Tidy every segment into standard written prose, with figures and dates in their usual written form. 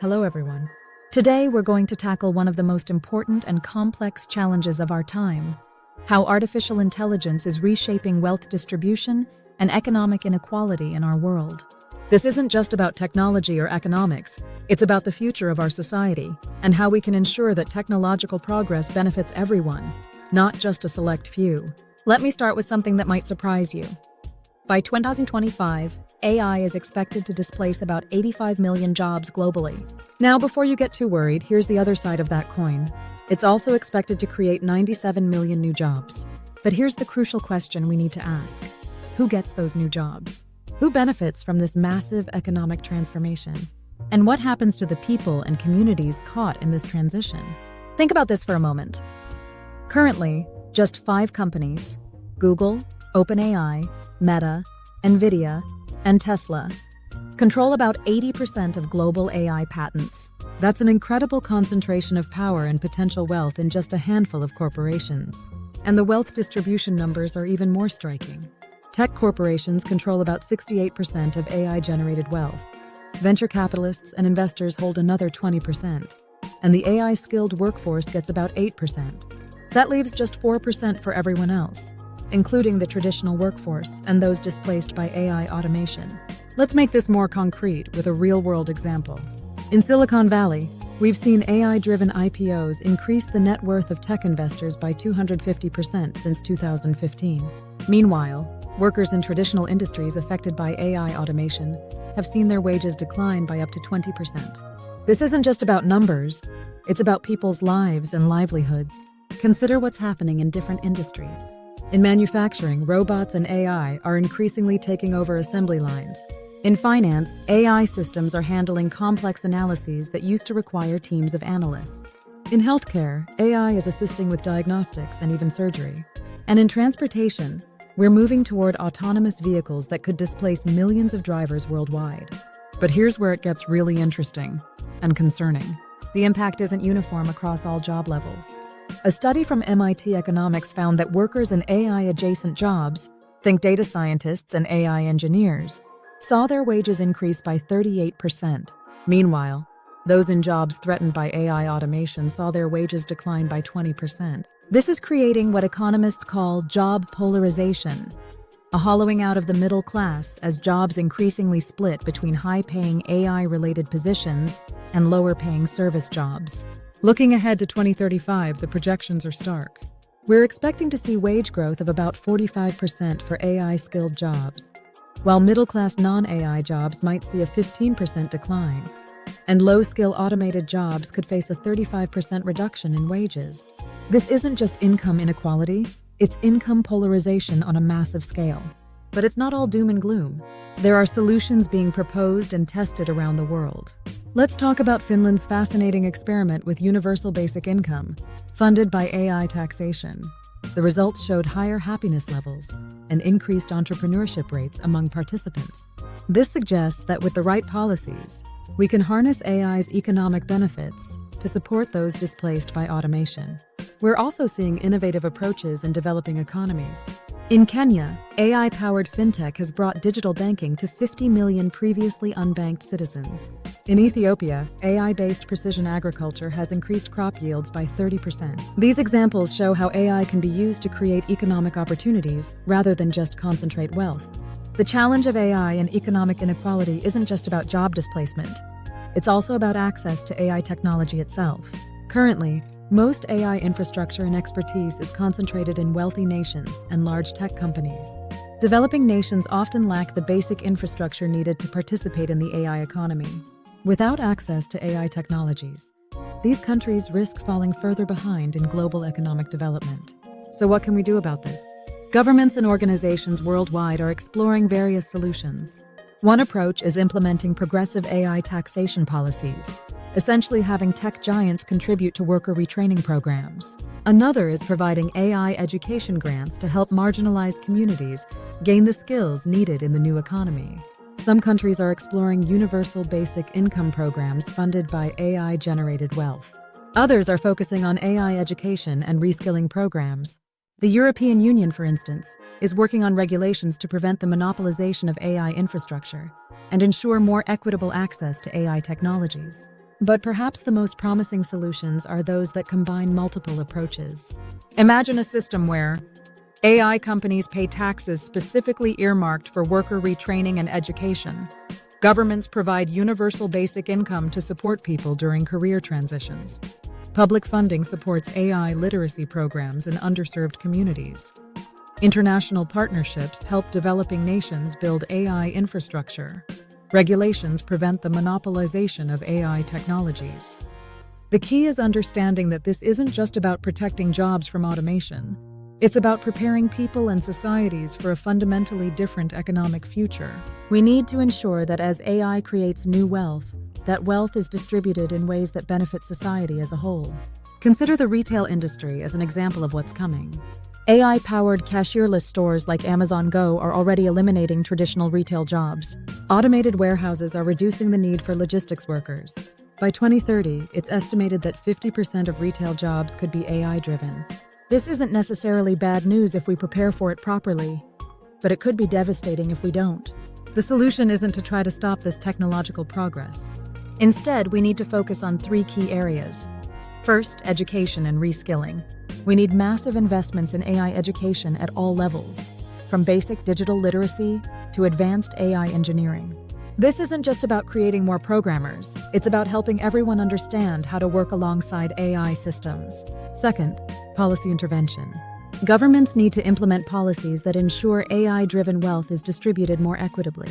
Hello, everyone. Today, we're going to tackle one of the most important and complex challenges of our time: how artificial intelligence is reshaping wealth distribution and economic inequality in our world. This isn't just about technology or economics, it's about the future of our society and how we can ensure that technological progress benefits everyone, not just a select few. Let me start with something that might surprise you. By 2025, AI is expected to displace about 85 million jobs globally. Now, before you get too worried, here's the other side of that coin. It's also expected to create 97 million new jobs. But here's the crucial question we need to ask. Who gets those new jobs? Who benefits from this massive economic transformation? And what happens to the people and communities caught in this transition? Think about this for a moment. Currently, just 5 companies, Google, OpenAI, Meta, Nvidia, and Tesla, control about 80% of global AI patents. That's an incredible concentration of power and potential wealth in just a handful of corporations. And the wealth distribution numbers are even more striking. Tech corporations control about 68% of AI-generated wealth. Venture capitalists and investors hold another 20%. And the AI-skilled workforce gets about 8%. That leaves just 4% for everyone else, including the traditional workforce and those displaced by AI automation. Let's make this more concrete with a real-world example. In Silicon Valley, we've seen AI-driven IPOs increase the net worth of tech investors by 250% since 2015. Meanwhile, workers in traditional industries affected by AI automation have seen their wages decline by up to 20%. This isn't just about numbers, it's about people's lives and livelihoods. Consider what's happening in different industries. In manufacturing, robots and AI are increasingly taking over assembly lines. In finance, AI systems are handling complex analyses that used to require teams of analysts. In healthcare, AI is assisting with diagnostics and even surgery. And in transportation, we're moving toward autonomous vehicles that could displace millions of drivers worldwide. But here's where it gets really interesting and concerning. The impact isn't uniform across all job levels. A study from MIT Economics found that workers in AI-adjacent jobs, think data scientists and AI engineers, saw their wages increase by 38%. Meanwhile, those in jobs threatened by AI automation saw their wages decline by 20%. This is creating what economists call job polarization, a hollowing out of the middle class as jobs increasingly split between high-paying AI-related positions and lower-paying service jobs. Looking ahead to 2035, the projections are stark. We're expecting to see wage growth of about 45% for AI-skilled jobs, while middle-class non-AI jobs might see a 15% decline, and low-skill automated jobs could face a 35% reduction in wages. This isn't just income inequality, it's income polarization on a massive scale. But it's not all doom and gloom. There are solutions being proposed and tested around the world. Let's talk about Finland's fascinating experiment with universal basic income, funded by AI taxation. The results showed higher happiness levels and increased entrepreneurship rates among participants. This suggests that with the right policies, we can harness AI's economic benefits to support those displaced by automation. We're also seeing innovative approaches in developing economies. In Kenya, AI-powered fintech has brought digital banking to 50 million previously unbanked citizens. In Ethiopia, AI-based precision agriculture has increased crop yields by 30%. These examples show how AI can be used to create economic opportunities rather than just concentrate wealth. The challenge of AI and economic inequality isn't just about job displacement. It's also about access to AI technology itself. Currently, most AI infrastructure and expertise is concentrated in wealthy nations and large tech companies. Developing nations often lack the basic infrastructure needed to participate in the AI economy. Without access to AI technologies, these countries risk falling further behind in global economic development. So what can we do about this? Governments and organizations worldwide are exploring various solutions. One approach is implementing progressive AI taxation policies, essentially having tech giants contribute to worker retraining programs. Another is providing AI education grants to help marginalized communities gain the skills needed in the new economy. Some countries are exploring universal basic income programs funded by AI-generated wealth. Others are focusing on AI education and reskilling programs. The European Union, for instance, is working on regulations to prevent the monopolization of AI infrastructure and ensure more equitable access to AI technologies. But perhaps the most promising solutions are those that combine multiple approaches. Imagine a system where AI companies pay taxes specifically earmarked for worker retraining and education. Governments provide universal basic income to support people during career transitions. Public funding supports AI literacy programs in underserved communities. International partnerships help developing nations build AI infrastructure. Regulations prevent the monopolization of AI technologies. The key is understanding that this isn't just about protecting jobs from automation. It's about preparing people and societies for a fundamentally different economic future. We need to ensure that as AI creates new wealth, that wealth is distributed in ways that benefit society as a whole. Consider the retail industry as an example of what's coming. AI-powered cashierless stores like Amazon Go are already eliminating traditional retail jobs. Automated warehouses are reducing the need for logistics workers. By 2030, it's estimated that 50% of retail jobs could be AI-driven. This isn't necessarily bad news if we prepare for it properly, but it could be devastating if we don't. The solution isn't to try to stop this technological progress. Instead, we need to focus on 3 key areas. First, education and reskilling. We need massive investments in AI education at all levels, from basic digital literacy to advanced AI engineering. This isn't just about creating more programmers, it's about helping everyone understand how to work alongside AI systems. Second, policy intervention. Governments need to implement policies that ensure AI-driven wealth is distributed more equitably.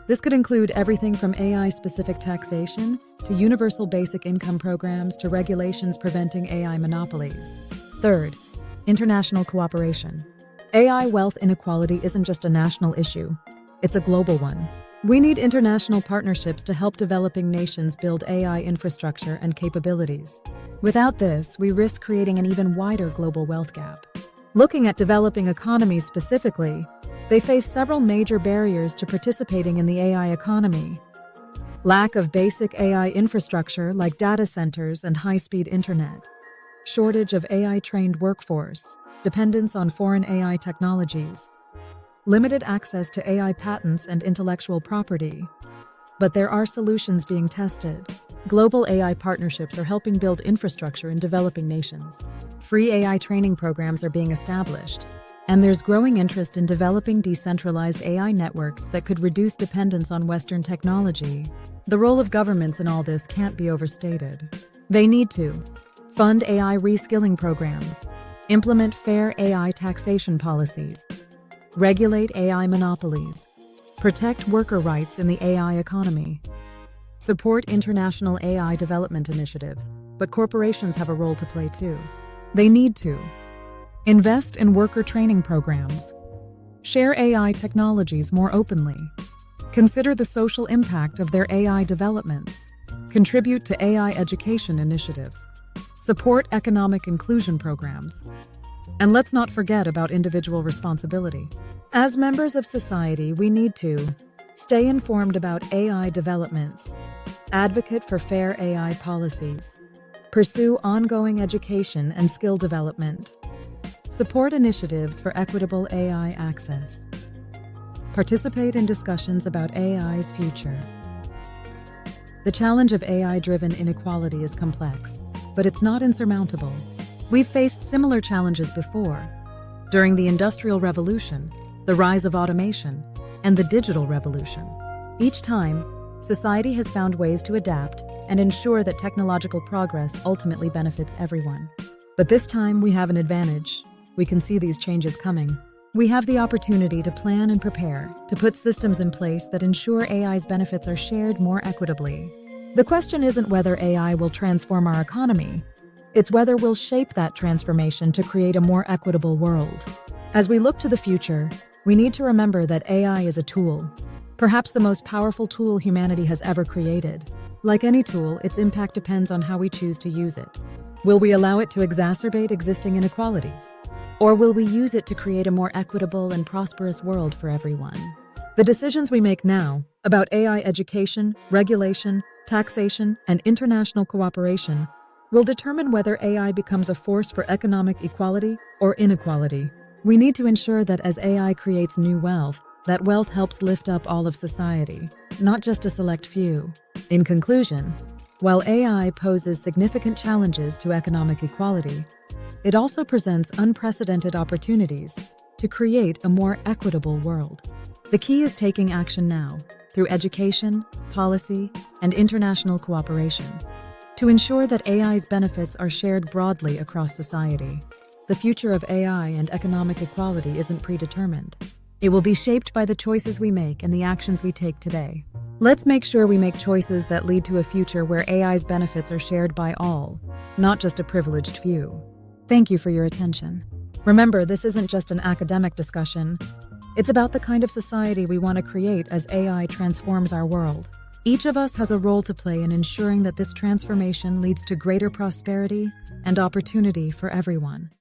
This could include everything from AI-specific taxation to universal basic income programs to regulations preventing AI monopolies. Third, international cooperation. AI wealth inequality isn't just a national issue, it's a global one. We need international partnerships to help developing nations build AI infrastructure and capabilities. Without this, we risk creating an even wider global wealth gap. Looking at developing economies specifically, they face several major barriers to participating in the AI economy. Lack of basic AI infrastructure like data centers and high-speed internet. Shortage of AI-trained workforce, dependence on foreign AI technologies, limited access to AI patents and intellectual property. But there are solutions being tested. Global AI partnerships are helping build infrastructure in developing nations. Free AI training programs are being established, and there's growing interest in developing decentralized AI networks that could reduce dependence on Western technology. The role of governments in all this can't be overstated. They need to fund AI reskilling programs, implement fair AI taxation policies, regulate AI monopolies, protect worker rights in the AI economy, support international AI development initiatives, but corporations have a role to play too. They need to invest in worker training programs, share AI technologies more openly, consider the social impact of their AI developments, contribute to AI education initiatives, support economic inclusion programs. And let's not forget about individual responsibility. As members of society, we need to stay informed about AI developments, advocate for fair AI policies, pursue ongoing education and skill development, support initiatives for equitable AI access, participate in discussions about AI's future. The challenge of AI-driven inequality is complex, but it's not insurmountable. We've faced similar challenges before. During the Industrial Revolution, the rise of automation, and the digital revolution. Each time, society has found ways to adapt and ensure that technological progress ultimately benefits everyone. But this time, we have an advantage. We can see these changes coming. We have the opportunity to plan and prepare, to put systems in place that ensure AI's benefits are shared more equitably. The question isn't whether AI will transform our economy. It's whether we'll shape that transformation to create a more equitable world. As we look to the future, we need to remember that AI is a tool, perhaps the most powerful tool humanity has ever created. Like any tool, its impact depends on how we choose to use it. Will we allow it to exacerbate existing inequalities? Or will we use it to create a more equitable and prosperous world for everyone? The decisions we make now about AI education, regulation, taxation, and international cooperation will determine whether AI becomes a force for economic equality or inequality. We need to ensure that as AI creates new wealth, that wealth helps lift up all of society, not just a select few. In conclusion, While AI poses significant challenges to economic equality, it also presents unprecedented opportunities to create a more equitable world. The key is taking action now, through education, policy, and international cooperation, to ensure that AI's benefits are shared broadly across society. The future of AI and economic equality isn't predetermined. It will be shaped by the choices we make and the actions we take today. Let's make sure we make choices that lead to a future where AI's benefits are shared by all, not just a privileged few. Thank you for your attention. Remember, this isn't just an academic discussion. It's about the kind of society we want to create as AI transforms our world. Each of us has a role to play in ensuring that this transformation leads to greater prosperity and opportunity for everyone.